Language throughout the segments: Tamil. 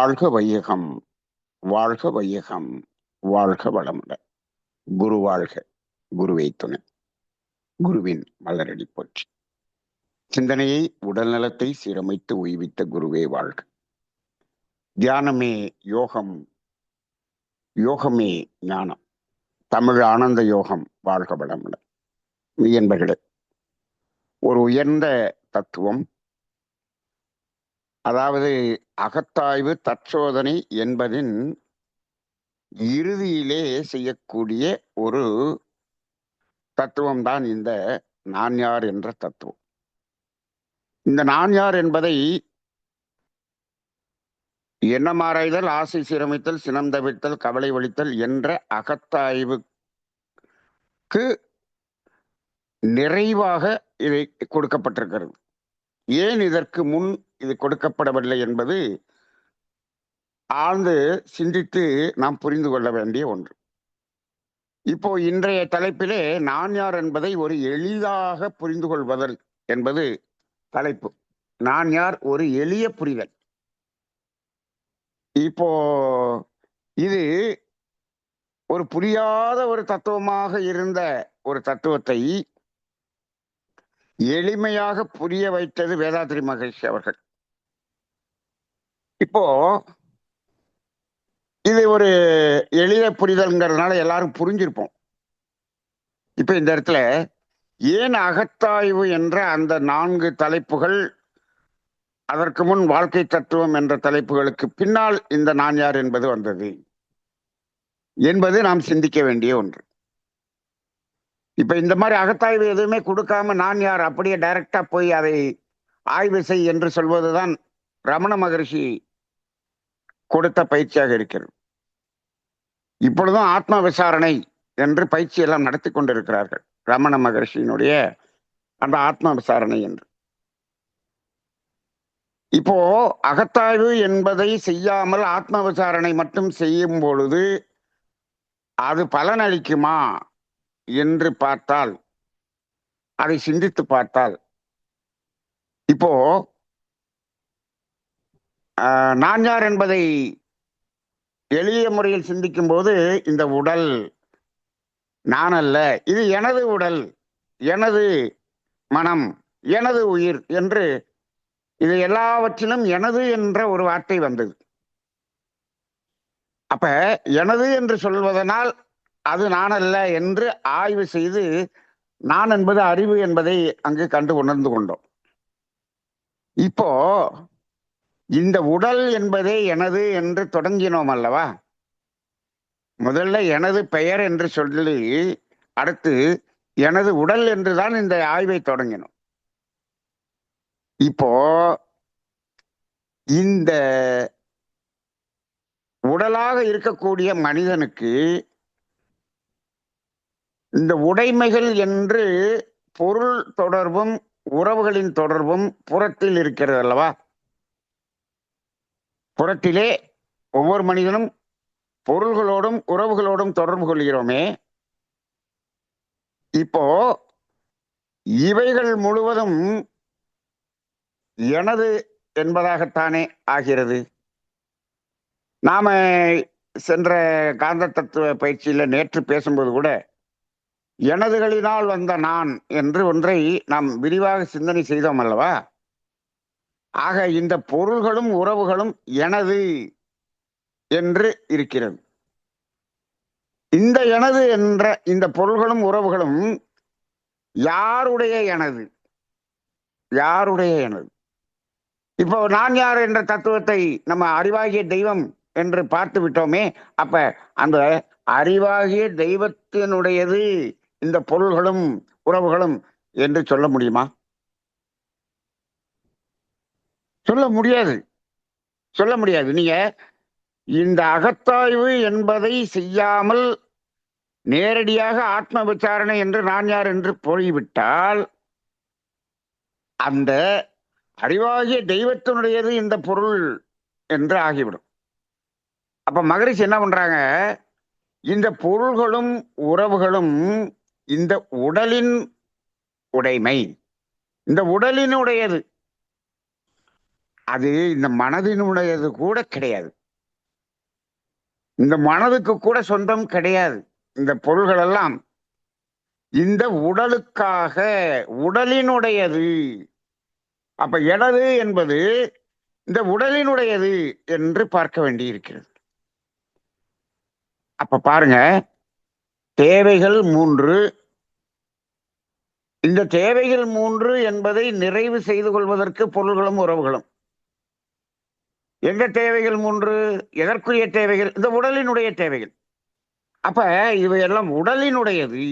வாழ்க வையகம், வாழ்க வையகம், வாழ்க வளமுடன். குரு வாழ்க, குருவை துணை. குருவின் மலரடி போற்றி. சிந்தனையை உடல் நலத்தை சீரமைத்து உய்வித்த குருவே வாழ்க. தியானமே யோகம், யோகமே ஞானம். தமிழ் ஆனந்த யோகம். வாழ்க வளமுடன். என்பர்களே, ஒரு உயர்ந்த தத்துவம், அதாவது அகத்தாய்வு தற்சோதனை என்பதின் இறுதியிலே செய்யக்கூடிய ஒரு தத்துவம் தான் இந்த நான் யார் என்ற தத்துவம். இந்த நான் யார் என்பதை எண்ணமாராய்தல், ஆசை சீரமைத்தல், சினம் தவிர்த்தல், கவலை ஒழித்தல் என்ற அகத்தாய்வுக்கு நிறைவாக இதை கொடுக்கப்பட்டிருக்கிறது. ஏன் இதற்கு முன் இது கொடுக்கப்படவில்லை என்பது ஆழ்ந்து சிந்தித்து நாம் புரிந்து கொள்ள வேண்டிய ஒன்று. இப்போ இன்றைய தலைப்பிலே நான் யார் என்பதை ஒரு எளிதாக புரிந்து கொள்வதல் என்பது தலைப்பு. நான் யார், ஒரு எளிய புரிதல். இப்போ இது ஒரு புரியாத ஒரு தத்துவமாக இருந்த ஒரு தத்துவத்தை எளிமையாக புரிய வைத்தது வேதாத்ரி மகரிஷி அவர்கள். இப்போ இது ஒரு எளிய புரிதல்ங்கிறதுனால எல்லாரும் புரிஞ்சிருப்போம். இப்ப இந்த இடத்துல ஏன் அகத்தாய்வு என்ற அந்த 4 தலைப்புகள், அதற்கு முன் வாழ்க்கை தத்துவம் என்ற தலைப்புகளுக்கு பின்னால் இந்த நான் யார் என்பது வந்தது என்பது நாம் சிந்திக்க வேண்டிய ஒன்று. இப்ப இந்த மாதிரி அகத்தாய்வு எதுவுமே கொடுக்காம நான் யார் அப்படியே டைரக்டா போய் அதை ஆய்வு செய் என்று சொல்வதுதான் ரமண மகரிஷி கொடுத்த பயிற்சியாக இருக்கிறது. இப்பொழுதும் ஆத்ம விசாரணை என்று பயிற்சி எல்லாம் நடத்தி கொண்டிருக்கிறார்கள், ரமண மகரிஷியினுடைய அந்த ஆத்ம விசாரணை என்று. இப்போ அகத்தாய்வு என்பதை செய்யாமல் ஆத்ம விசாரணை மட்டும் செய்யும் பொழுது அது பலனளிக்குமா என்று பார்த்தால், அதை சிந்தித்து பார்த்தால், இப்போ நான் யார் என்பதை எளிய முறையில் சிந்திக்கும் போது இந்த உடல் நான் அல்ல, இது எனது உடல், எனது மனம், எனது உயிர் என்று இது எல்லாவற்றிலும் எனது என்ற ஒரு வார்த்தை வந்தது. அப்ப எனது என்று சொல்வதனால் அது நான் அல்ல என்று ஆய்வு செய்து நான் என்பது அறிவு என்பதை அங்கு கண்டு உணர்ந்து கொண்டோம். இப்போ இந்த உடல் என்பதே எனது என்று தொடங்கினோம் அல்லவா? முதல்ல எனது பெயர் என்று சொல்லி அடுத்து எனது உடல் என்றுதான் இந்த ஆய்வை தொடங்கினோம். இப்போ இந்த உடலாக இருக்கக்கூடிய மனிதனுக்கு இந்த உடைமைகள் என்று பொருள் தொடர்பும் உறவுகளின் தொடர்பும் புறத்தில் இருக்கிறது அல்லவா? புறத்திலே ஒவ்வொரு மனிதனும் பொருள்களோடும் உறவுகளோடும் தொடர்பு கொள்கிறோமே. இப்போ இவைகள் முழுவதும் எனது என்பதாகத்தானே ஆகிறது. நாம சென்ற காந்த தத்துவ பயிற்சியில நேற்று பேசும்போது கூட எனதுகளினால் வந்த நான் என்று ஒன்றை நாம் விரிவாக சிந்தனை செய்தோம் அல்லவா? ஆக இந்த பொருள்களும் உறவுகளும் எனது என்று இருக்கிறது. இந்த எனது என்ற இந்த பொருள்களும் உறவுகளும் யாருடைய எனது? யாருடைய எனது? இப்போ நான் யார் என்ற தத்துவத்தை நம்ம அறிவாகிய தெய்வம் என்று பார்த்து விட்டோமே. அப்ப அந்த அறிவாகிய தெய்வத்தினுடையது இந்த பொருள்களும் உறவுகளும் என்று சொல்ல முடியுமா? சொல்ல முடியாது, சொல்ல முடியாது. நீங்க இந்த அகத்தாய்வு என்பதை செய்யாமல் நேரடியாக ஆத்ம விசாரணை என்று நான் யார் என்று போய்விட்டால் அந்த அறிவாகிய தெய்வத்தினுடையது இந்த பொருள் என்று ஆகிவிடும். அப்ப மகரிஷி என்ன பண்றாங்க, இந்த பொருள்களும் உறவுகளும் இந்த உடலின் உடைமை, இந்த உடலினுடையது, அது இந்த மனதினுடையது கூட கிடையாது. இந்த மனதுக்கு கூட சொந்தம் கிடையாது. இந்த பொருள்கள் எல்லாம் இந்த உடலுக்காக, உடலினுடையது. அப்ப எனது என்பது இந்த உடலினுடையது என்று பார்க்க வேண்டியிருக்கிறது. அப்ப பாருங்க, தேவைகள் 3. இந்த தேவைகள் 3 என்பதை நிறைவு செய்து கொள்வதற்கு பொருள்களும் உறவுகளும். எந்த தேவைகள் 3? எதற்குரிய தேவைகள்? இந்த உடலினுடைய தேவைகள். அப்ப இவையெல்லாம் உடலினுடையது.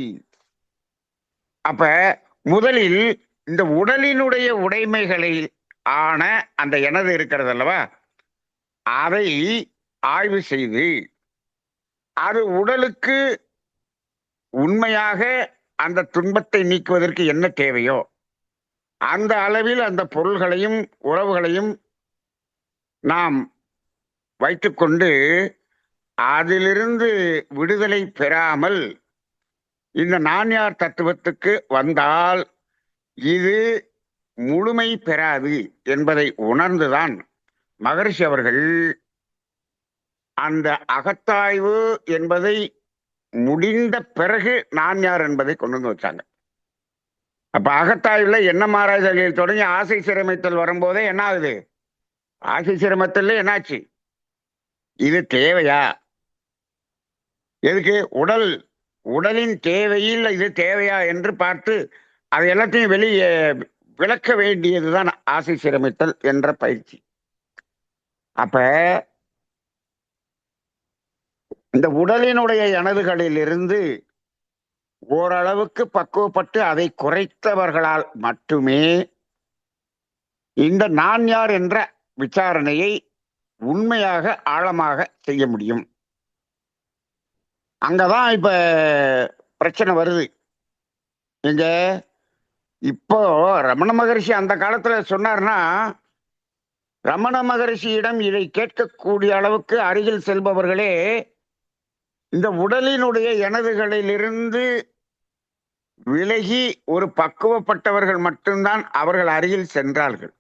அப்ப முதலில் இந்த உடலினுடைய உடைமைகளில் ஆன அந்த எனது இருக்கிறது அல்லவா, அதை ஆய்வு செய்து அது உடலுக்கு உண்மையாக அந்த துன்பத்தை நீக்குவதற்கு என்ன தேவையோ அந்த அளவில் அந்த பொருள்களையும் உறவுகளையும் நாம் வைத்துக்கொண்டு அதிலிருந்து விடுதலை பெறாமல் இந்த நான் யார் தத்துவத்துக்கு வந்தால் இது முழுமை பெறாது என்பதை உணர்ந்துதான் மகரிஷி அவர்கள் அந்த அகத்தாய்வு என்பதை முடிந்த பிறகு நான் யார் என்பதை கொண்டு வந்து வச்சாங்க. அப்ப அகத்தாய்வுல என்ன மாறாதலில் தொடங்கி ஆசை சிரமத்தல் வரும்போதே என்ன ஆகுது? ஆசை சிரமத்தில் என்னாச்சு? இது தேவையா? எதுக்கு? உடலின் தேவையில் இது தேவையா என்று பார்த்து அது எல்லாத்தையும் வெளியே விளக்க வேண்டியதுதான் ஆசை சிரமித்தல் என்ற பயிற்சி. அப்ப இந்த உடலினுடைய எனதுகளில் இருந்து ஓரளவுக்கு பக்குவப்பட்டு அதை குறைத்தவர்களால் மட்டுமே இந்த நான் யார் என்ற விசாரணையை உண்மையாக ஆழமாக செய்ய முடியும். அங்கதான் இப்ப பிரச்சனை வருது. இங்க இப்போ ரமண மகரிஷி அந்த காலத்துல சொன்னார்னா, ரமண மகரிஷியிடம் இதை கேட்கக்கூடிய அளவுக்கு அருகில் செல்பவர்களே இந்த உடலினுடைய எனதுகளிலிருந்து விலகி ஒரு பக்குவப்பட்டவர்கள் மட்டும்தான் அவர்கள் அருகில் சென்றார்கள்.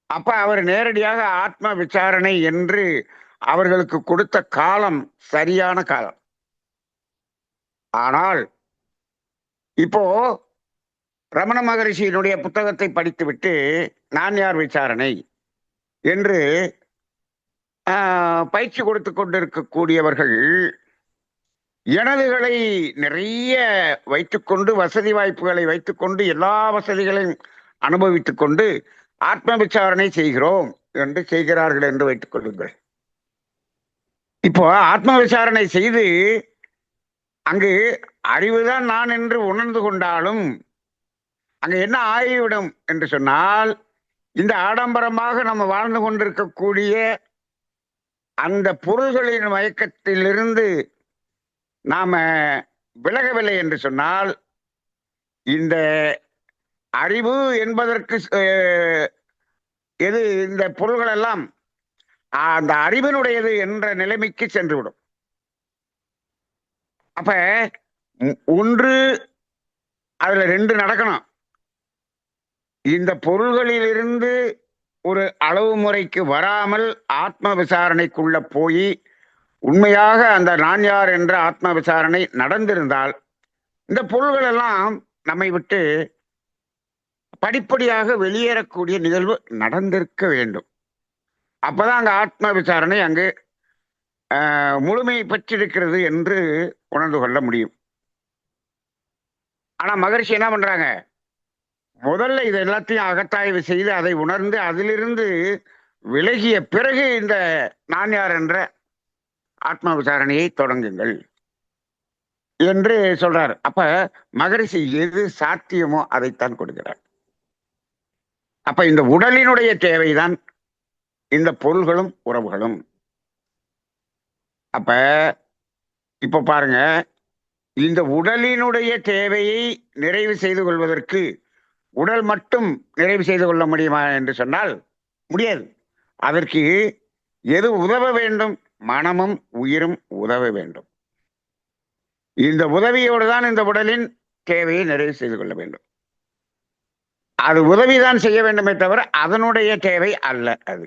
அப்ப அவர் நேரடியாக ஆத்ம விசாரணை என்று அவர்களுக்கு கொடுத்த காலம் சரியான காலம். ஆனால் இப்போ ரமண மகரிஷியினுடைய புத்தகத்தை படித்துவிட்டு நான் யார் விசாரணை என்று பயிற்சி கொடுத்து கொண்டிருக்கக்கூடியவர்கள் எனதுகளை நிறைய வைத்துக்கொண்டு, வசதி வாய்ப்புகளை வைத்துக்கொண்டு, எல்லா வசதிகளையும் அனுபவித்துக் கொண்டு ஆத்ம விசாரணை செய்கிறோம் என்று செய்கிறார்கள் என்று வைத்துக் கொள்ளுங்கள். இப்போ ஆத்ம விசாரணை செய்து அங்கு அறிவுதான் நான் என்று உணர்ந்து கொண்டாலும் அங்க என்ன ஆகிவிடும் என்று சொன்னால், இந்த ஆடம்பரமாக நம்ம வாழ்ந்து கொண்டிருக்கக்கூடிய அந்த பொருள்களின் மயக்கத்திலிருந்து நாம விலகவில்லை என்று சொன்னால், இந்த அறிவு என்பதற்கு எது இந்த பொருள்கள் எல்லாம் அந்த அறிவினுடையது என்ற நிலைமைக்கு சென்றுவிடும். அப்ப ஒன்று அதுல 2 நடக்கணும். இந்த பொருள்களிலிருந்து ஒரு அளவு முறைக்கு வராமல் ஆத்ம விசாரணைக்குள்ள போய் உண்மையாக அந்த நான் யார் என்ற ஆத்ம விசாரணை நடந்திருந்தால் இந்த பொருள்கள் எல்லாம் நம்மை விட்டு படிப்படியாக வெளியேறக்கூடிய நிகழ்வு நடந்திருக்க வேண்டும். அப்பதான் அங்க ஆத்ம விசாரணை அங்கு முழுமை பெற்றிருக்கிறது என்று உணர்ந்து கொள்ள முடியும். ஆனா மகரிஷி என்ன பண்றாங்க? முதல்ல இது எல்லாத்தையும் அகத்தாய்வு செய்து அதை உணர்ந்து அதிலிருந்து விலகிய பிறகு இந்த நான் யார் என்ற ஆத்ம விசாரணையை தொடங்குங்கள் என்று சொல்றார். அப்ப மகரிஷி எது சாத்தியமோ அதைத்தான் கொடுக்கிறார். அப்ப இந்த உடலினுடைய தேவைதான் இந்த பொருள்களும் உறவுகளும். அப்ப இப்ப பாருங்க, இந்த உடலினுடைய தேவையை நிறைவு செய்து கொள்வதற்கு உடல் மட்டும் நிறைவு செய்து கொள்ள முடியுமா என்று சொன்னால் முடியாது. அதற்கு எது உதவ வேண்டும்? மனமும் உயிரும் உதவ வேண்டும். இந்த உதவியோடு தான் இந்த உடலின் தேவையை நிறைவு செய்து கொள்ள வேண்டும். அது உதவிதான் செய்ய வேண்டுமே தவிர அதனுடைய தேவை அல்ல அது.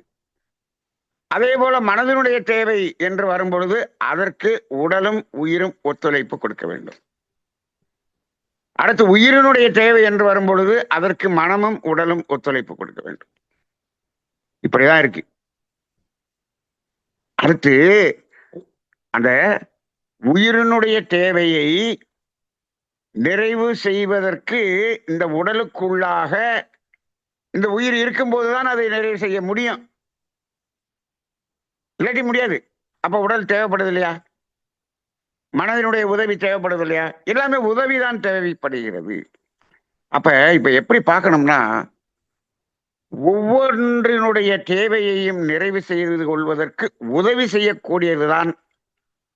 அதே போல மனதினுடைய தேவை என்று வரும்பொழுது அதற்கு உடலும் உயிரும் ஒத்துழைப்பு கொடுக்க வேண்டும். அடுத்து உயிரினுடைய தேவை என்று வரும்பொழுது அதற்கு மனமும் உடலும் ஒத்துழைப்பு கொடுக்க வேண்டும். இப்படிதான் இருக்கு. அடுத்து அந்த உயிரினுடைய தேவையை நிறைவு செய்வதற்கு இந்த உடலுக்குள்ளாக இந்த உயிர் இருக்கும்போதுதான் அதை நிறைவு செய்ய முடியும், இல்லாட்டி முடியாது. அப்ப உடல் தேவைப்படுது இல்லையா, மனதினுடைய உதவி தேவைப்படுது இல்லையா, எல்லாமே உதவிதான் தேவைப்படுகிறது. அப்ப இப்ப எப்படி பார்க்கணும்னா, ஒவ்வொன்றினுடைய தேவையையும் நிறைவு செய்து கொள்வதற்கு உதவி செய்யக்கூடியதுதான்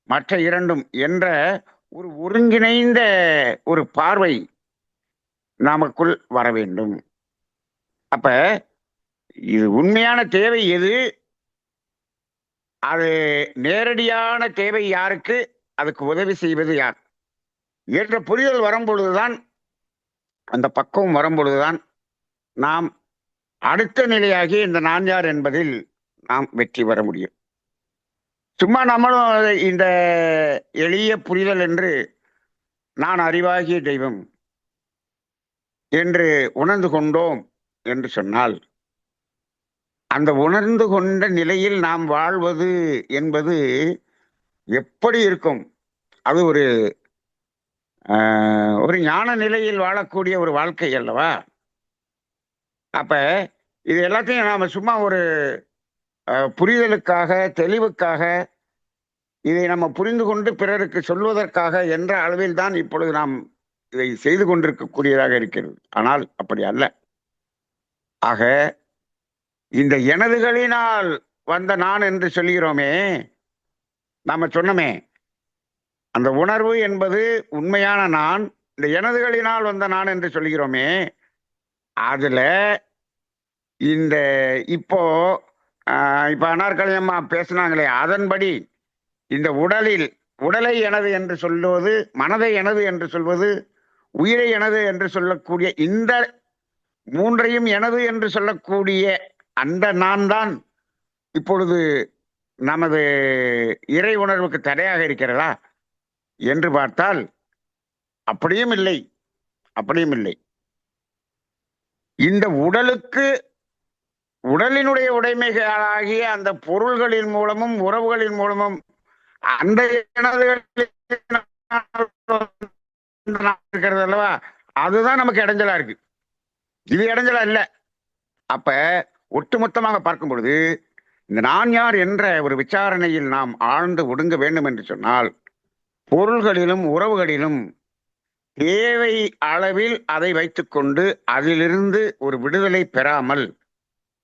மற்ற இரண்டும் என்ற ஒரு ஒருங்கிணைந்த ஒரு பார்வை நமக்குள் வர வேண்டும். அப்ப இது உண்மையான தேவை எது, அது நேரடியான தேவை யாருக்கு, அதுக்கு உதவி செய்வது யார் என்ற புரிதல் வரும்பொழுதுதான், அந்த பக்குவம் வரும்பொழுதுதான் நாம் அடுத்த நிலையாகி இந்த நான் யார் என்பதில் நாம் வெற்றி பெற முடியும். சும்மா நம்மளும் இந்த எளிய புரிதல் என்று நான் அறிவாகிய தெய்வம் என்று உணர்ந்து கொண்டோம் என்று சொன்னால், அந்த உணர்ந்து கொண்ட நிலையில் நாம் வாழ்வது என்பது எப்படி இருக்கும்? அது ஒரு ஒரு ஞான நிலையில் வாழக்கூடிய ஒரு வாழ்க்கை அல்லவா? அப்ப இது எல்லாத்தையும் நாம சும்மா ஒரு புரிதலுக்காக, தெளிவுக்காக, இதை நம்ம புரிந்து கொண்டு பிறருக்கு சொல்வதற்காக என்ற அளவில் தான் இப்பொழுது நாம் இதை செய்து கொண்டிருக்கக்கூடியதாக இருக்கிறது. ஆனால் அப்படி அல்ல. ஆக இந்த எனதுகளினால் வந்த நான் என்று சொல்கிறோமே, நாம சொன்னோமே, அந்த உணர்வு என்பது உண்மையான நான், இந்த எனதுகளினால் வந்த நான் என்று சொல்கிறோமே, அதுல இந்த இப்போ அனார்கலி அம்மா பேசினாங்களே, அதன்படி இந்த உடலை எனது என்று சொல்லுவது, மனதை எனது என்று சொல்வது, உயிரை எனது என்று சொல்லக்கூடிய இந்த மூன்றையும் எனது என்று சொல்லக்கூடிய அந்த நான் தான் இப்பொழுது நமது இறை உணர்வுக்கு தடையாக இருக்கிறதா என்று பார்த்தால் அப்படியும் இல்லை, அப்படியும் இல்லை. இந்த உடலினுடைய உடைமைகளாகிய அந்த பொருள்களின் மூலமும் உறவுகளின் மூலமும் அந்த இருக்கிறது அல்லவா, அதுதான் நமக்கு இடைஞ்சலா இருக்கு, இது இடைஞ்சலா இல்ல. அப்ப ஒட்டுமொத்தமாக பார்க்கும் பொழுது இந்த நான் யார் என்ற ஒரு விசாரணையில் நாம் ஆழ்ந்து ஒடுங்க வேண்டும் என்று சொன்னால், பொருள்களிலும் உறவுகளிலும் தேவை அளவில் அதை வைத்துக்கொண்டு அதிலிருந்து ஒரு விடுதலை பெறாமல்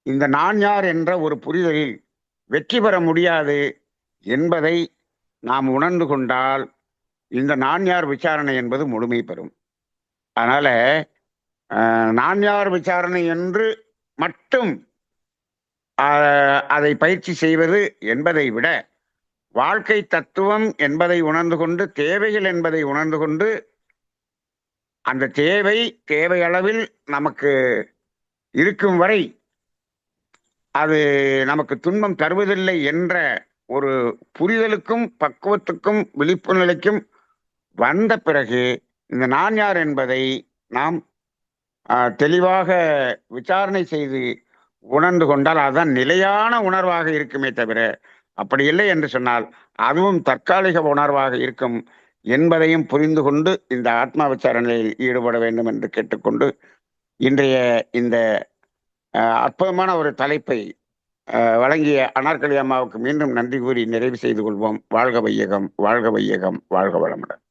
இந்த நான் யார் என்ற ஒரு புரிதலில் வெற்றி பெற முடியாது என்பதை நாம் உணர்ந்து கொண்டால் இந்த நான் யார் விசாரணை என்பது முழுமை பெறும். அதனால நான் யார் விசாரணை என்று மட்டும் அதை பயிற்சி செய்வது என்பதை விட, வாழ்க்கை தத்துவம் என்பதை உணர்ந்து கொண்டு, தேவைகள் என்பதை உணர்ந்து கொண்டு, அந்த தேவை அளவில் நமக்கு இருக்கும் வரை அது நமக்கு துன்பம் தருவதில்லை என்ற ஒரு புரிதலுக்கும் பக்குவத்துக்கும் விழிப்பு நிலைக்கும் வந்த பிறகு இந்த நான் யார் என்பதை நாம் தெளிவாக விசாரணை செய்து உணர்ந்து கொண்டால் அதுதான் நிலையான உணர்வாக இருக்குமே தவிர, அப்படி இல்லை என்று சொன்னால் அதுவும் தற்காலிக உணர்வாக இருக்கும் என்பதையும் புரிந்து கொண்டு இந்த ஆத்மா விசாரணையில் ஈடுபட வேண்டும் என்று கேட்டுக்கொண்டு, இன்றைய இந்த அற்புதமான ஒரு தலைப்பை வழங்கிய அனார்கலி அம்மாவுக்கு மீண்டும் நன்றி கூறி நிறைவு செய்து கொள்வோம். வாழ்க வையகம், வாழ்க வையகம், வாழ்க வளமுடன்.